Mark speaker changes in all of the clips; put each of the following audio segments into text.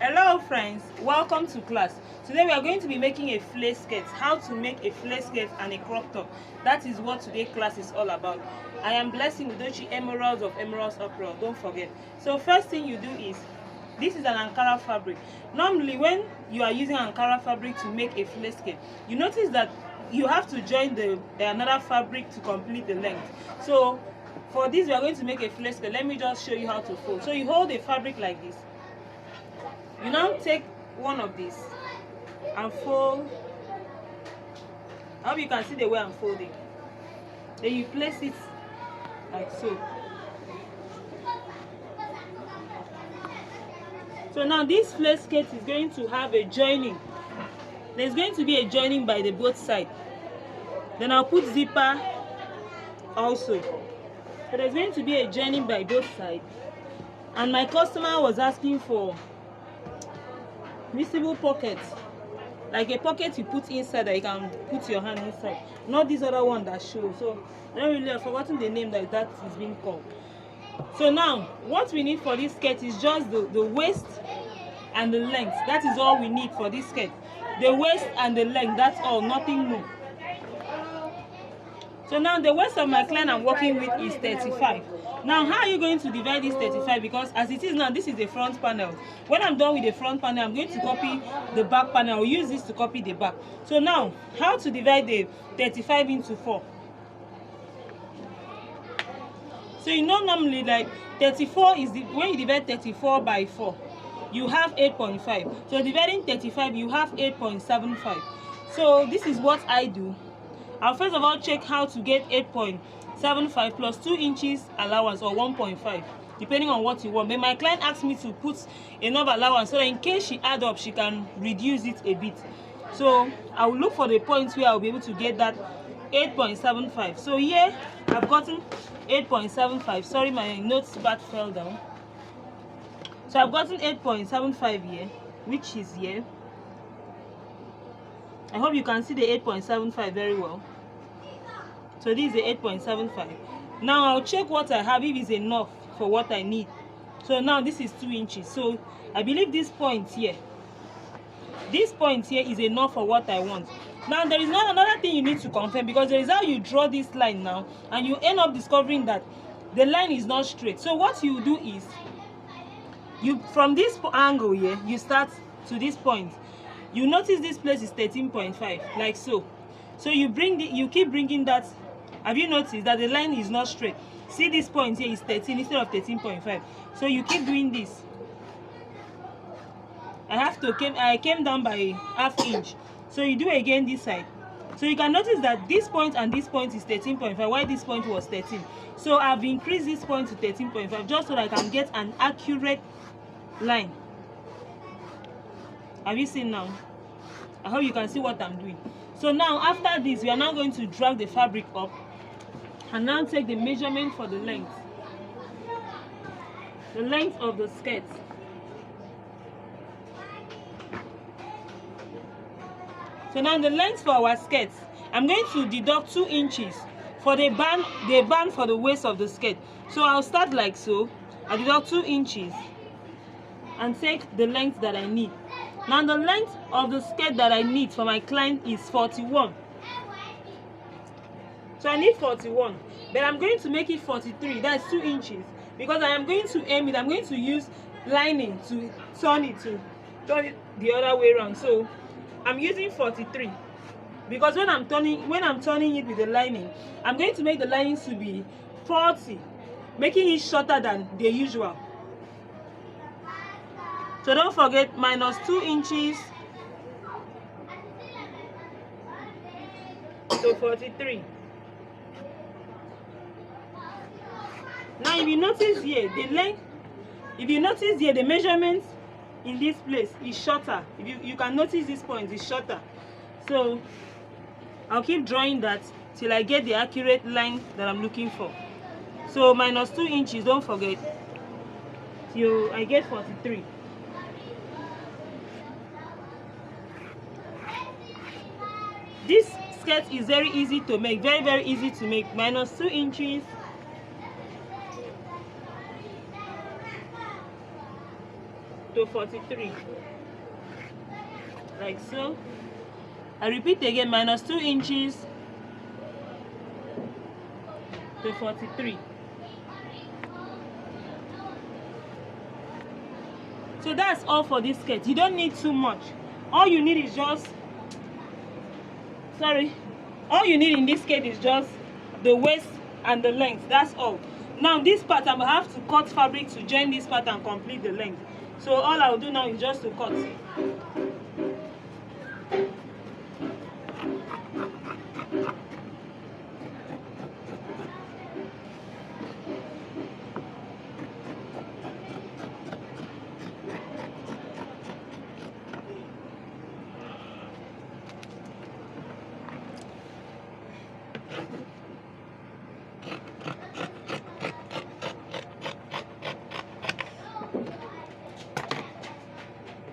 Speaker 1: Hello friends, welcome to class. Today we are going to be making a flare skirt. How to make a flare skirt and a crop top. That is what today's class is all about. I am Blessing Udochi Emeralds of Emeralds'apparel. Don't forget. So first thing you do is, this is an Ankara fabric. Normally when you are using Ankara fabric to make a flare skirt, you notice that you have to join another fabric to complete the length. So for this we are going to make a flare skirt. Let me just show you how to fold. So you hold a fabric like this. You now take one of these and fold. I hope you can see the way I'm folding. Then you place it like so. So now this flare skirt is going to have a joining. There's going to be a joining by the both sides. Then I'll put zipper also. So there's going to be a joining by both sides. And my customer was asking for visible pockets, like a pocket you put inside that you can put your hand inside, not this other one that shows. So I don't really have forgotten the name that is being called. So now what we need for this skirt is just the waist and the length. That is all we need for this skirt. The waist and the length, that's all, nothing more. So now the waist of my client I'm working with is 35. Now how are you going to divide this 35? Because as it is now, this is the front panel. When I'm done with the front panel, I'm going to copy the back panel. I'll use this to copy the back. So now how to divide the 35 into 4? So you know normally like 34 is when you divide 34 by 4, you have 8.5. So dividing 35, you have 8.75. So this is what I do. I'll first of all check how to get 8.75 plus 2 inches allowance, or 1.5, depending on what you want. But my client asked me to put enough allowance so that in case she add up, she can reduce it a bit. So I will look for the points where I'll be able to get that 8.75. So here I've gotten 8.75. Sorry, my notes pad fell down. So I've gotten 8.75 here, which is here. I hope you can see the 8.75 very well. So this is the 8.75. Now I'll check what I have, if it's enough for what I need. So now this is 2 inches. So I believe this point here is enough for what I want. Now there is not another thing you need to confirm, because there is how you draw this line now and you end up discovering that the line is not straight. So what you do is, you from this angle here, you start to this point. You notice this place is 13.5, like so. So you keep bringing that. Have you noticed that the line is not straight? See, this point here is 13 instead of 13.5. So you keep doing this. I came down by ½ inch. So you do again this side. So you can notice that this point and this point is 13.5, while this point was 13. So I've increased this point to 13.5 just so that I can get an accurate line. Have you seen now? I hope you can see what I'm doing. So now after this, we are now going to drag the fabric up and now take the measurement for the length. The length of the skirt. So now the length for our skirt, I'm going to deduct 2 inches for the band for the waist of the skirt. So I'll start like so. I deduct 2 inches and take the length that I need. Now the length of the skirt that I need for my client is 41. So I need 41, but I'm going to make it 43. That's 2 inches, because I am going to aim it. I'm going to use lining to turn it the other way around. So I'm using 43 because when I'm turning it with the lining, I'm going to make the lining to be 40, making it shorter than the usual. So don't forget, minus 2 inches to 43. Now if you notice here, the measurement in this place is shorter. If you can notice this point is shorter. So I'll keep drawing that till I get the accurate line that I'm looking for. So minus 2 inches, don't forget, till I get 43. This skirt is very easy to make, very easy to make. Minus 2 inches to to 43, like so. I repeat again, minus 2 inches to 43. So that's all for this skirt. You don't need too much. All you need is just, all you need in this skirt is just the waist and the length. That's all. Now this part, I will have to cut fabric to join this part and complete the length. So all I will do now is just to cut.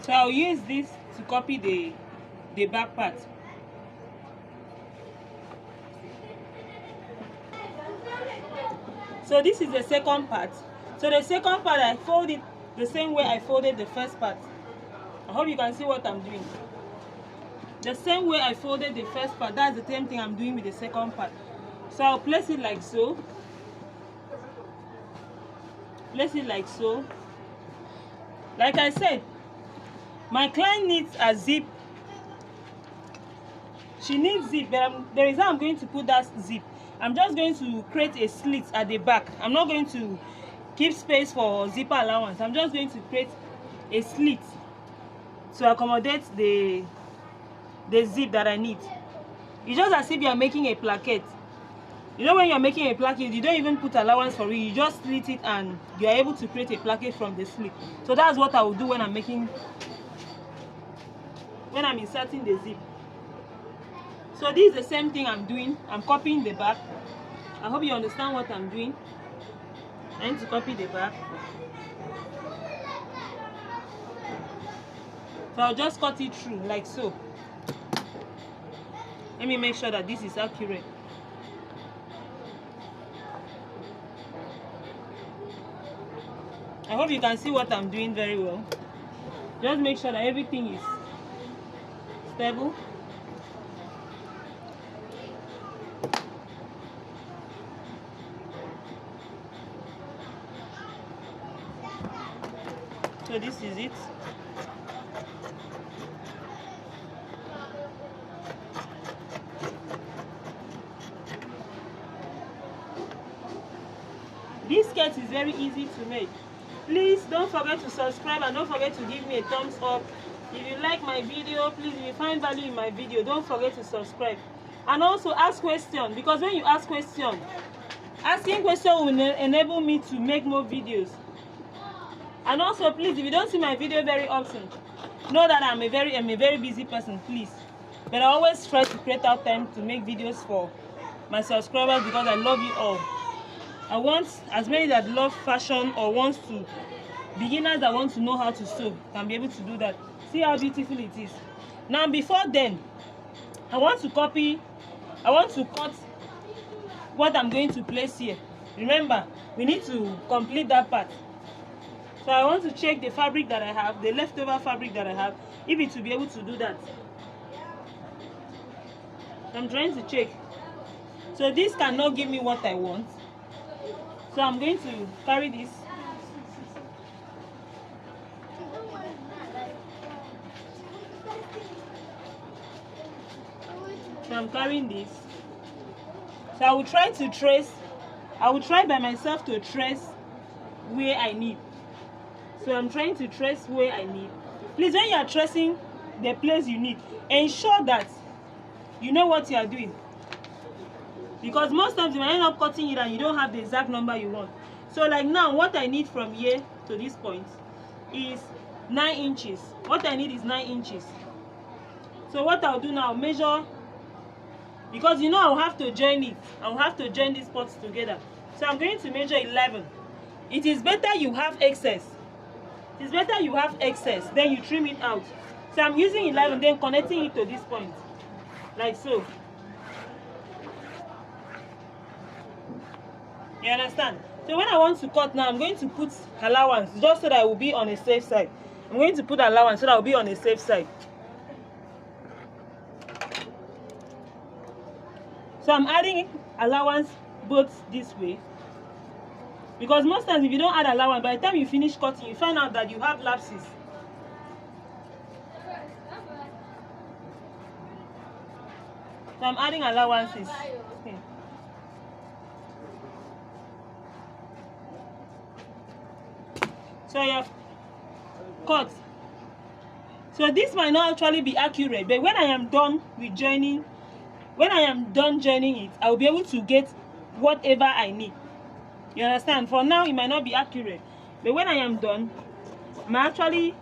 Speaker 1: So I'll use this to copy the back part. So this is the second part. So the second part, I fold it the same way I folded the first part. I hope you can see what I'm doing. The same way I folded the first part, that's the same thing I'm doing with the second part. So I'll place it like so. Place it like so. Like I said, my client needs a zip. She needs zip, but the reason I'm going to put that zip, I'm just going to create a slit at the back. I'm not going to keep space for zipper allowance. I'm just going to create a slit to accommodate the zip that I need. It's just as if you are making a placket. You know, when you're making a placket, you don't even put allowance for it. You just slit it and you are able to create a placket from the slit. So that's what I will do when I'm inserting the zip. So this is the same thing I'm doing. I'm copying the back. I hope you understand what I'm doing. I need to copy the back. So I'll just cut it through like so. Let me make sure that this is accurate. I hope you can see what I'm doing very well. Just make sure that everything is stable. So this is it. This skirt is very easy to make. Please don't forget to subscribe and don't forget to give me a thumbs up. If you like my video, please, if you find value in my video, don't forget to subscribe. And also ask questions, because when you ask questions, asking questions will enable me to make more videos. And also, please, if you don't see my video very often, know that I'm a very busy person, please. But I always try to create out time to make videos for my subscribers because I love you all. I want as many that love fashion or beginners that want to know how to sew can be able to do that. See how beautiful it is. Now before then, I want to cut what I'm going to place here. Remember, we need to complete that part. So I want to check the fabric that I have, the leftover fabric that I have, if it will be able to do that. I'm trying to check. So this cannot give me what I want. So I'm going to carry this. So I'm carrying this. So I will try by myself to trace where I need. So I'm trying to trace where I need. Please, when you are tracing the place you need, ensure that you know what you are doing. Because most times you might end up cutting it and you don't have the exact number you want. So like now, what I need from here to this point is 9 inches. What I need is 9 inches. So what I'll do now, measure, because you know I'll have to join it. I'll have to join these parts together. So I'm going to measure 11. It is better you have excess. It's better you have excess, then you trim it out. So I'm using 11, then connecting it to this point, like so. You understand? So when I want to cut now, I'm going to put allowance just so that I will be on a safe side. I'm going to put allowance so that I'll be on the safe side. So I'm adding allowance both this way, because most times if you don't add allowance, by the time you finish cutting, you find out that you have lapses. So I'm adding allowances. Okay. So I have cut. So this might not actually be accurate, but when I am done with joining, when I am done joining it, I will be able to get whatever I need. You understand? For now, it might not be accurate, but when I am done, I might actually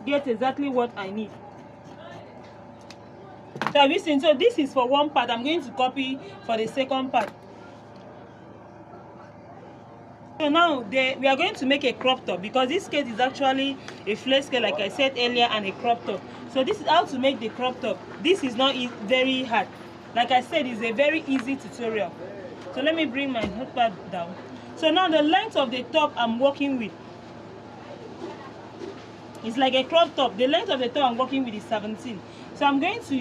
Speaker 1: get exactly what I need. So have you seen? So this is for one part. I'm going to copy for the second part. So now we are going to make a crop top, because this skirt is actually a flare skirt, like I said earlier, and a crop top. So this is how to make the crop top. This is not very hard. Like I said, it's a very easy tutorial. So let me bring my notepad down. So now the length of the top I'm working with, it's like a crop top. The length of the top I'm working with is 17. So I'm going to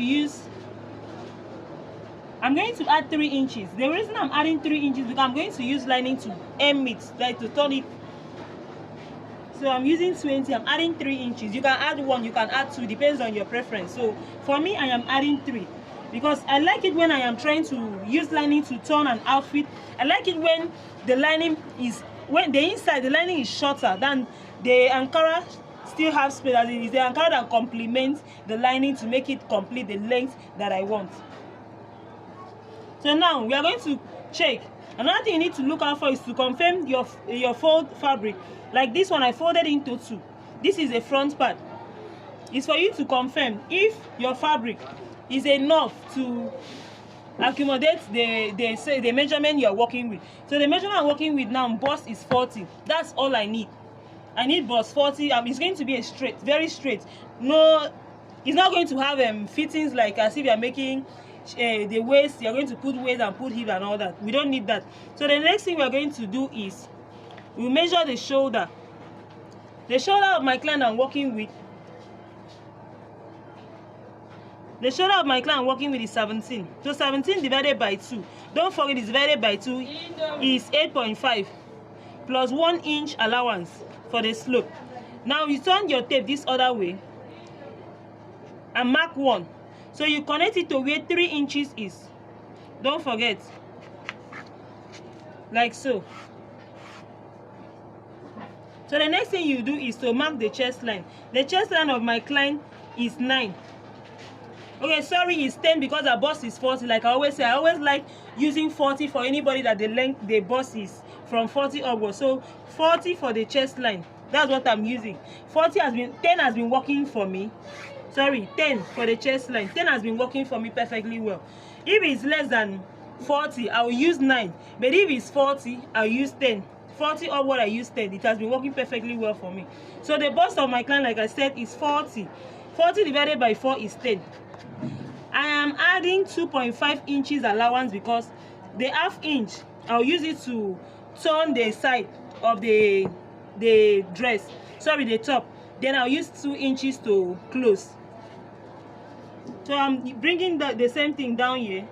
Speaker 1: add 3 inches. The reason I'm adding 3 inches is because I'm going to use lining to hem it, like to turn it. So I'm using 20. I'm adding 3 inches. You can add 1, you can add 2, depends on your preference. So for me, I am adding 3 because I like it when I am trying to use lining to turn an outfit. I like it when the lining is, when the inside, the lining is shorter than the Ankara still have space, as it is the Ankara that complements the lining to make it complete the length that I want. So now we are going to check. Another thing you need to look out for is to confirm your fold fabric. Like this one, I folded into 2. This is a front part. It's for you to confirm if your fabric is enough to accommodate the measurement you are working with. So the measurement I'm working with now, bust is 40. That's all I need. I need bust 40. It's going to be a straight, very straight. No, it's not going to have fittings like as if you are making the waist. You're going to put waist and put hip and all that. We don't need that. So the next thing we're going to do is we measure the shoulder. The shoulder of my client I'm working with. The shoulder of my client I'm working with is 17. So 17 divided by 2. Don't forget it's divided by 2 is 8.5 plus 1 inch allowance for the slope. Now you turn your tape this other way and mark 1. So you connect it to where 3 inches is. Don't forget. Like so. So the next thing you do is to mark the chest line. The chest line of my client is 9. Okay, sorry, it's 10 because our bust is 40. Like I always say, I always like using 40 for anybody that the length the bust is from 40 upwards. So 40 for the chest line. That's what I'm using. 10 has been working for me. Sorry, 10 for the chest line. 10 has been working for me perfectly well. If it's less than 40, I'll use 9. But if it's 40, I'll use 10. 40 upward, I use 10. It has been working perfectly well for me. So the bust of my client, like I said, is 40. 40 divided by 4 is 10. I am adding 2.5 inches allowance because the ½ inch, I'll use it to turn the side of the dress. Sorry, the top. Then I'll use 2 inches to close. So I'm bringing the same thing down here.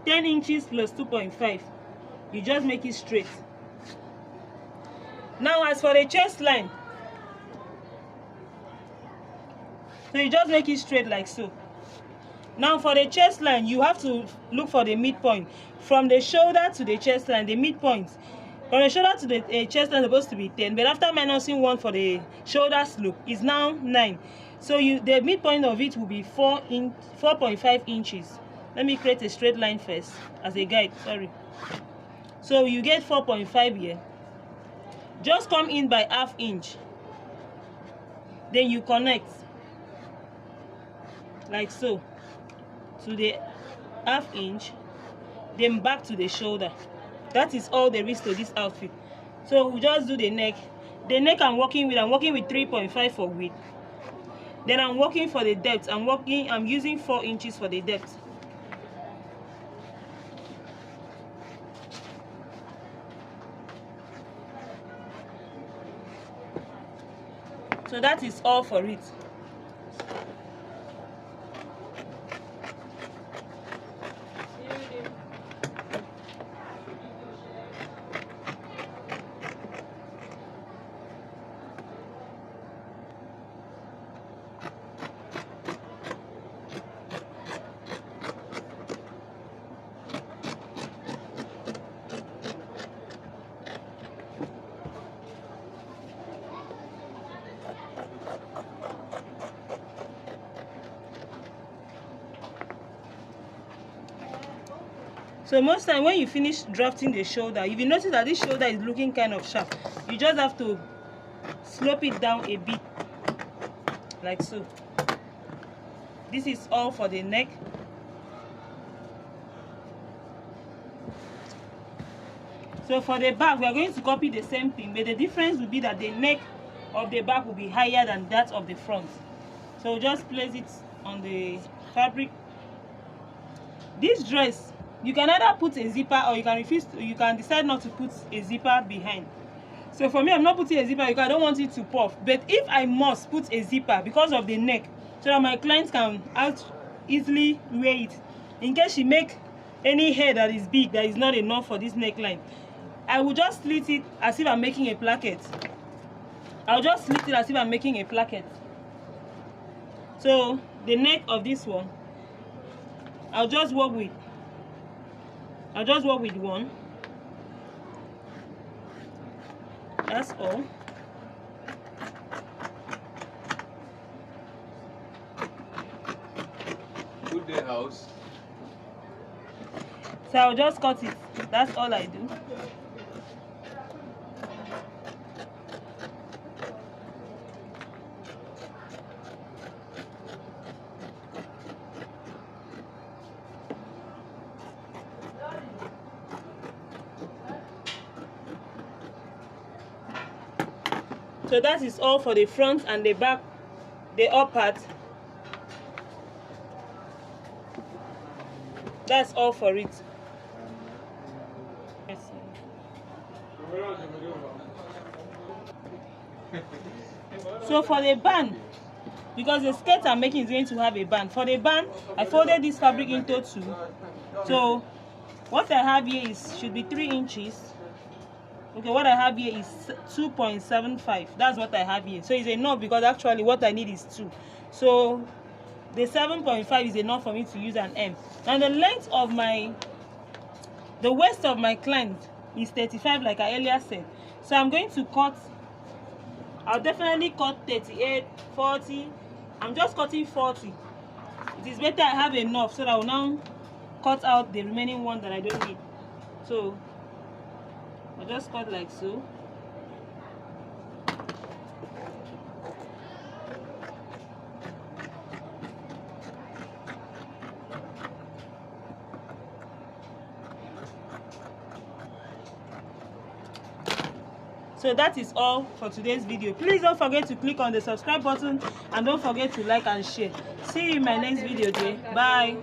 Speaker 1: 10 inches plus 2.5. You just make it straight. Now as for the chest line, so you just make it straight like so. Now for the chest line, you have to look for the midpoint. From the shoulder to the chest line, the midpoint. From the shoulder to the chest line is supposed to be 10, but after minusing 1 for the shoulder slope, is now 9. So the midpoint of it will be 4.5 inches. Let me create a straight line first as a guide, sorry. So you get 4.5 here. Just come in by ½ inch. Then you connect like so to the ½ inch, then back to the shoulder. That is all there is to this outfit. So we just do the neck. The neck I'm working with 3.5 for width. Then I'm working for the depth. I'm using 4 inches for the depth. So So that is all for it. So most time when you finish drafting the shoulder, if you notice that this shoulder is looking kind of sharp, you just have to slope it down a bit, like so. This is all for the neck. So for the back, we are going to copy the same thing, but the difference will be that the neck of the back will be higher than that of the front. So just place it on the fabric. This dress, you can either put a zipper or you can refuse to, you can decide not to put a zipper behind. So for me, I'm not putting a zipper because I don't want it to puff. But if I must put a zipper because of the neck, so that my clients can easily wear it, in case she make any hair that is big that is not enough for this neckline, I will just slit it as if I'm making a placket. I'll just slit it as if I'm making a placket. So the neck of this one, I'll just work with one. That's all.
Speaker 2: Good day, house.
Speaker 1: So I'll just cut it. That's all I do. So that is all for the front and the back, the up part. That's all for it. So for the band, because the skirt I'm making is going to have a band. For the band, I folded this fabric into two. So what I have here should be 3 inches. Okay, what I have here is 2.75. That's what I have here. So it's enough because actually what I need is 2. So the 7.5 is enough for me to use an M. And the length of the waist of my client is 35, like I earlier said. So I'm going to cut, I'll definitely cut 38, 40. I'm just cutting 40. It is better I have enough so that I will now cut out the remaining one that I don't need. So I'll just cut like so. So that is all for today's video. Please don't forget to click on the subscribe button and don't forget to like and share. See you in my next video today. Bye.